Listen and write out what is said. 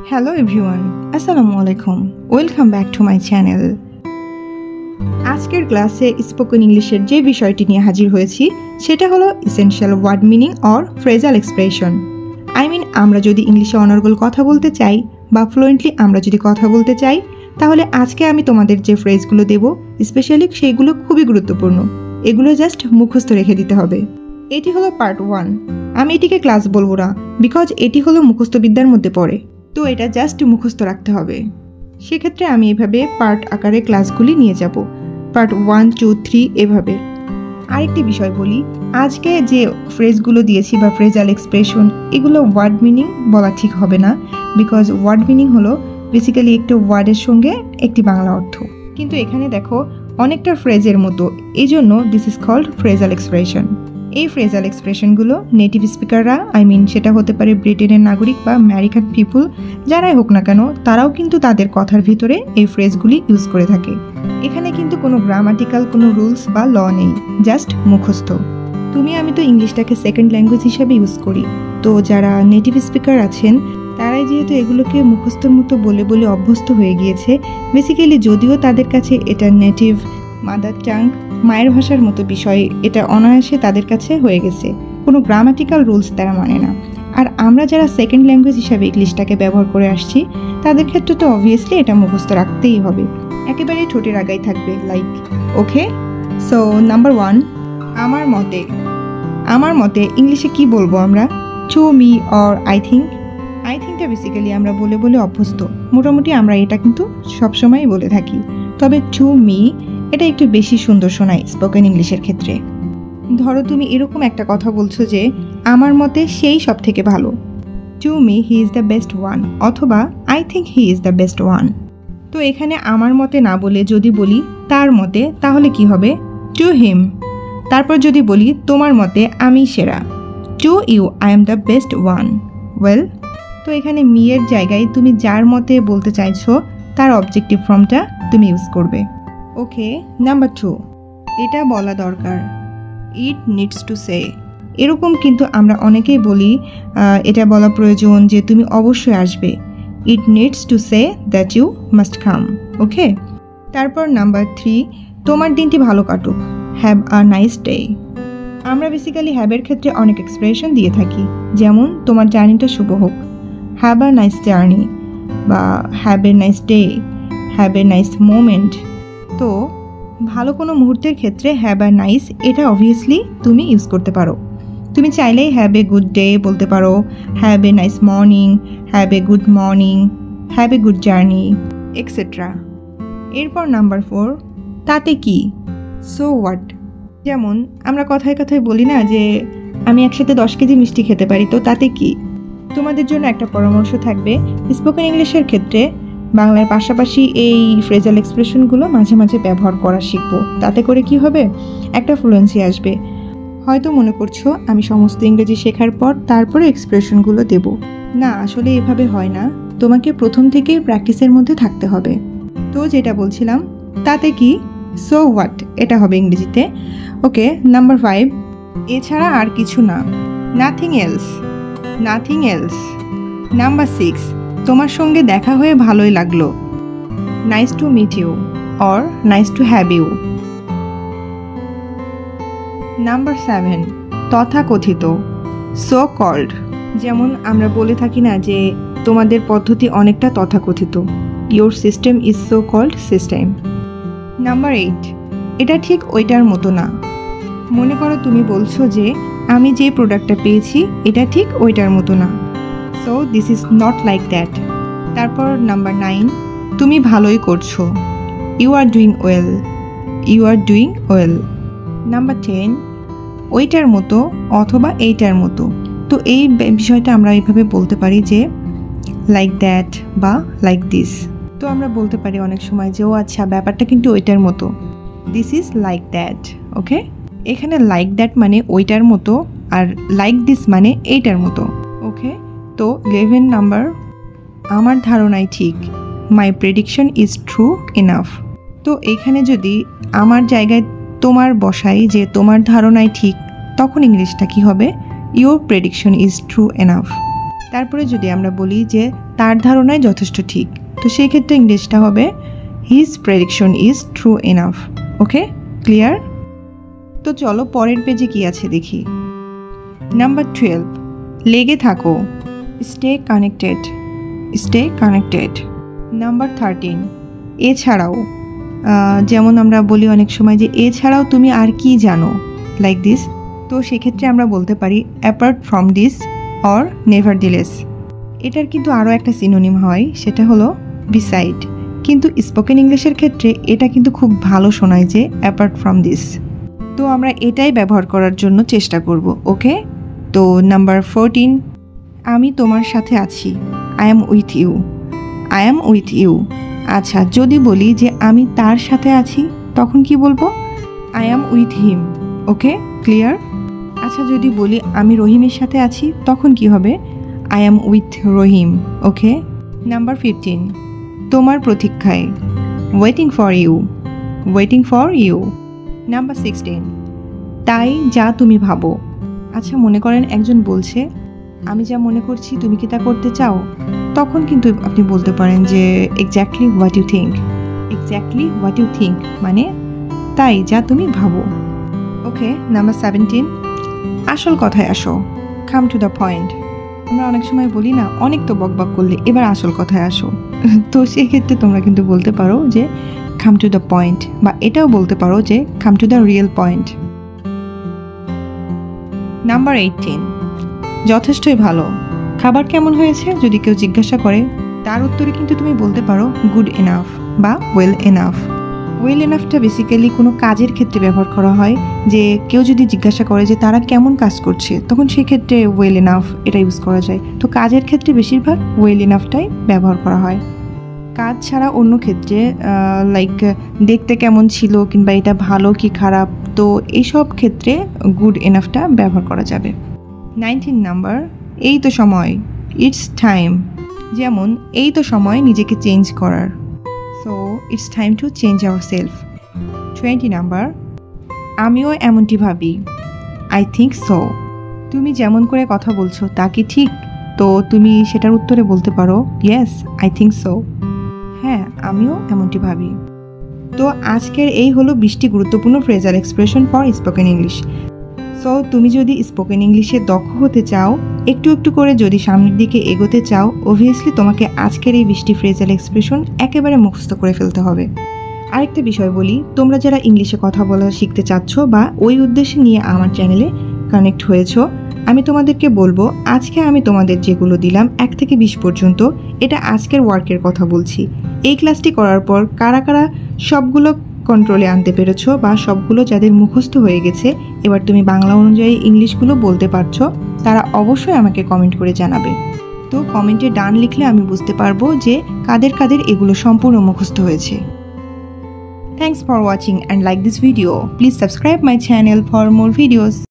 Hello everyone, Assalamu alaikum. Welcome back to my channel. আজকের ক্লাসে spoken ইংলিশের যে বিষয়টি নিয়ে হাজির হয়েছি সেটা হলো essential word meaning or phrasal expression. আমরা যদি ইংলিশে অনর্গল কথা বলতে চাই বা ফ্লুয়েন্টলি আমরা যদি কথা বলতে চাই তাহলে আজকে আমি তোমাদের যে ফ্রেজগুলো দেব স্পেশালি সেইগুলো খুবই গুরুত্বপূর্ণ। এগুলো জাস্ট মুখস্থ রেখে দিতে হবে। এটি হলো পার্ট 1। আমি এটিকে ক্লাস বলবো না বিকজ এটি হলো মুখস্থ বিদ্যার মধ্যে পড়ে, তো এটা জাস্ট মুখস্থ রাখতে হবে। সেক্ষেত্রে আমি এভাবে পার্ট আকারে ক্লাসগুলি নিয়ে যাব, পার্ট 1, 2, 3 এভাবে। আরেকটি বিষয় বলি, আজকে যে ফ্রেজগুলো দিয়েছি বা ফ্রেজাল এক্সপ্রেশন এগুলো ওয়ার্ড মিনিং বলা ঠিক হবে না, বিকজ ওয়ার্ড মিনিং হলো বেসিক্যালি একটা ওয়ার্ডের সঙ্গে একটি বাংলা অর্থ, কিন্তু এখানে দেখো অনেকটা ফ্রেজের মতো, এই জন্য this is called phrasal expression. এই ফ্রেজাল এক্সপ্রেশনগুলো নেটিভ স্পিকাররা সেটা হতে পারে ব্রিটেনের নাগরিক বা আমেরিকান পিপুল যারাই হোক না কেন তারাও কিন্তু তাদের কথার ভিতরে এই ফ্রেজগুলি ইউজ করে থাকে। এখানে কিন্তু কোনো গ্রামাটিক্যাল কোনো রুলস বা ল নেই, জাস্ট মুখস্থ। আমি তো ইংলিশটাকে সেকেন্ড ল্যাঙ্গুয়েজ হিসাবে ইউজ করি, তো যারা নেটিভ স্পিকার আছেন তারাই যেহেতু এগুলোকে মুখস্থর মতো বলে বলে অভ্যস্ত হয়ে গিয়েছে, বেসিক্যালি যদিও তাদের কাছে এটা নেটিভ মাদার টাং মায়ের ভাষার মতো বিষয়, এটা অনায়াসে তাদের কাছে হয়ে গেছে, কোনো গ্রামাটিক্যাল রুলস তারা মানে না। আর আমরা যারা সেকেন্ড ল্যাঙ্গুয়েজ হিসাবে ইংলিশটাকে ব্যবহার করে আসছি তাদের ক্ষেত্রে তো অবভিয়াসলি এটা মুখস্থ রাখতেই হবে, একেবারে ঠোঁটের আগাই থাকবে লাইক। ওকে, সো নাম্বার 1, আমার মতে ইংলিশে কি বলবো আমরা? টু মি অর আই থিঙ্কটা বেসিক্যালি আমরা বলে বলে অভ্যস্ত, মোটামুটি আমরা এটা কিন্তু সবসময়ই বলে থাকি, তবে টু মি এটা একটু বেশি সুন্দর শোনায় স্পোকেন ইংলিশের ক্ষেত্রে। ধরো তুমি এরকম একটা কথা বলছো যে আমার মতে সেই সব থেকে ভালো, to me he is the best one, অথবা I think he is the best one. তো এখানে আমার মতে না বলে যদি বলি তার মতে, তাহলে কি হবে? To him. তারপর যদি বলি তোমার মতে আমি সেরা, to you I am the best one. Well, তো এখানে মি এর জায়গায় তুমি যার মতে বলতে চাইছো তার অবজেক্টিভ ফর্মটা তুমি ইউজ করবে। ওকে, নাম্বার 2, এটা বলা দরকার, ইট নিডস টু সে। এরকম কিন্তু আমরা অনেকেই বলি এটা বলা প্রয়োজন যে তুমি অবশ্যই আসবে, it needs to say that you must come. Okay, তারপর নাম্বার 3, তোমার দিনটি ভালো কাটুক, হ্যাভ আ নাইস ডে। আমরা বেসিক্যালি হ্যাভের ক্ষেত্রে অনেক এক্সপ্রেশন দিয়ে থাকি, যেমন তোমার জার্নিটা শুভ হোক, হ্যাভ আ নাইস জার্নি, বা have a nice day, have a nice moment. তো ভালো কোনো মুহূর্তের ক্ষেত্রে হ্যাভ আ নাইস এটা অবভিয়াসলি তুমি ইউজ করতে পারো। তুমি চাইলেই হ্যাভ এ গুড ডে বলতে পারো, have a nice morning, have a good morning, have a good journey, etcetera. এরপর নাম্বার 4, তাতে কি, সো হোয়াট। যেমন আমরা কথায় কথায় বলি না যে আমি একসাথে 10 কেজি মিষ্টি খেতে পারি, তো তাতে কি। তোমাদের জন্য একটা পরামর্শ থাকবে, স্পোকেন ইংলিশের ক্ষেত্রে বাংলার পাশাপাশি এই ফ্রেজাল এক্সপ্রেশনগুলো মাঝে মাঝে ব্যবহার করা শিখবো, তাতে করে কি হবে, একটা ফ্লুয়েন্সি আসবে। হয়তো মনে করছো আমি সমস্ত ইংরেজি শেখার পর তারপরে এক্সপ্রেশনগুলো দেব, না, আসলে এভাবে হয় না, তোমাকে প্রথম থেকেই প্র্যাকটিসের মধ্যে থাকতে হবে। তো যেটা বলছিলাম, তাতে কি, সো হোয়াট এটা হবে ইংরেজিতে। ওকে, নাম্বার 5, এছাড়া আর কিছু না, নাথিং এলস। নাম্বার 6, তোমার সঙ্গে দেখা হয়ে ভালোই লাগলো, nice to meet you or nice to have you. Number 7, তথাকথিত, সো কল্ড। যেমন আমরা বলে থাকি না যে তোমাদের পদ্ধতি অনেকটা তথাকথিত, your system is so called system. Number 8, এটা ঠিক ওইটার মতো না। মনে করো তুমি বলছো যে আমি যে প্রোডাক্টটা পেয়েছি এটা ঠিক ওইটার মতো না, so this is not like that. তারপর নাম্বার 9, তুমি ভালোই করছো, you are doing well. Number 10, ওইটার মতো অথবা এইটার মতো। তো এই বিষয়টা আমরা এইভাবে বলতে পারি যে লাইক দ্যাট বা লাইক দিস। তো আমরা বলতে পারি অনেক সময় যে ও আচ্ছা ব্যাপারটা কিন্তু ওইটার মতো, দিস ইজ লাইক দ্যাট। ওকে, এখানে লাইক দ্যাট মানে ওইটার মতো, আর লাইক দিস মানে এইটার মতো। ওকে, তো 11 নাম্বার, আমার ধারণাই ঠিক, মাই প্রেডিকশন ইজ ট্রু ইনাফ। তো এখানে যদি আমার জায়গায় তোমার বসাই যে তোমার ধারণাই ঠিক, তখন ইংলিশটা কি হবে, your prediction is true enough. তারপরে যদি আমরা বলি যে তার ধারণাই যথেষ্ট ঠিক, তো সেই ক্ষেত্রে ইংলিশটা হবে his prediction is true enough. Okay, clear? তো চলো পরের পেজে কি আছে দেখি। নাম্বার 12, লেগে থাকো, stay connected, stay connected. Number 13, এছাড়াও, যেমন আমরা বলি অনেক সময় যে এছাড়াও তুমি আর কি জানো, লাইক দিস। তো সেক্ষেত্রে আমরা বলতে পারি অ্যাপার্ট ফ্রম দিস অর নেভারদিলেস। এটার কিন্তু আরও একটা সিনোনিম হয়, সেটা হলো বিসাইড। কিন্তু স্পোকেন ইংলিশের ক্ষেত্রে এটা কিন্তু খুব ভালো শোনায় যে অ্যাপার্ট ফ্রম দিস। তো আমরা এটাই ব্যবহার করার জন্য চেষ্টা করব। ওকে, তো নাম্বার 14, আমি তোমার সাথে আছি, I am with you, I am with you. আচ্ছা, যদি বলি যে আমি তার সাথে আছি, তখন কি বলবো? I am with him. Okay, clear? আচ্ছা, যদি বলি আমি রহিমের সাথে আছি, তখন কি হবে? I am with Rahim. Okay. Number 15, তোমার প্রতীক্ষায়, waiting for you, waiting for you. Number 16, তাই যা তুমি ভাবো। আচ্ছা, মনে করেন একজন বলছে আমি যা মনে করছি তুমি কি তা করতে চাও, তখন কিন্তু আপনি বলতে পারেন যে exactly what you think, exactly what you think মানে তাই যা তুমি ভাবো। ওকে। নাম্বার 17, আসল কথায় আসো, কাম টু দ্য পয়েন্ট। আমরা অনেক সময় বলি না অনেক তো বকবক করলে, এবার আসল কথায় আসো। তো সেক্ষেত্রে তোমরা কিন্তু বলতে পারো যে কাম টু দ্য পয়েন্ট, বা এটাও বলতে পারো যে come to the real point. Number 18, যথেষ্টই ভালো। খাবার কেমন হয়েছে যদি কেউ জিজ্ঞাসা করে, তার উত্তরে কিন্তু তুমি বলতে পারো গুড এনাফ বা ওয়েল এনাফ। ওয়েল এনাফটা বেসিক্যালি কোনো কাজের ক্ষেত্রে ব্যবহার করা হয়, যে কেউ যদি জিজ্ঞাসা করে যে তারা কেমন কাজ করছে, তখন সেক্ষেত্রে ওয়েল এনাফ এটা ইউজ করা যায়। তো কাজের ক্ষেত্রে বেশিরভাগ ওয়েল এনাফটাই ব্যবহার করা হয়। কাজ ছাড়া অন্য ক্ষেত্রে লাইক দেখতে কেমন ছিল কিংবা এটা ভালো কি খারাপ, তো এইসব ক্ষেত্রে গুড এনাফটা ব্যবহার করা যাবে। 19 নাম্বার, এই তো সময়, ইটস টাইম। যেমন এই তো সময় নিজেকে চেঞ্জ করার, so it's time to change our self. 20 number, আমিও এমনটি ভাবি, আই থিঙ্ক সো। তুমি যেমন করে কথা বলছো তা কি ঠিক? তো তুমি সেটার উত্তরে বলতে পারো ইয়েস আই থিঙ্ক সো, হ্যাঁ আমিও এমনটি ভাবি। তো আজকের এই হলো 20টি গুরুত্বপূর্ণ phrasal expression for spoken English. So তুমি যদি স্পোকেন ইংলিশে দক্ষ হতে চাও, একটু একটু করে যদি সামনের দিকে এগোতে চাও, অবভিয়াসলি তোমাকে আজকের এই 20টি ফ্রেজাল এক্সপ্রেশন একেবারে মুখস্থ করে ফেলতে হবে। আরেকটা বিষয় বলি, তোমরা যারা ইংলিশে কথা বলা শিখতে চাচ্ছ বা ওই উদ্দেশ্যে নিয়ে আমার চ্যানেলে কানেক্ট হয়েছো, আমি তোমাদেরকে বলবো আজকে আমি তোমাদের যেগুলো দিলাম 1 থেকে 20 পর্যন্ত, এটা আজকের ওয়ার্কের কথা বলছি। এই ক্লাসটি করার পর কারা কারা সবগুলো কন্ট্রোলে আনতে পেরেছো বা সবগুলো যাদের মুখস্থ হয়ে গেছে, এবার তুমি বাংলা অনুযায়ী ইংলিশগুলো বলতে পারছো, তারা অবশ্যই আমাকে কমেন্ট করে জানাবে। তো কমেন্টে ডান লিখলে আমি বুঝতে পারবো যে কাদের কাদের এগুলো সম্পূর্ণ মুখস্থ হয়েছে। Thanks for watching and like this video. Please subscribe my channel for more videos.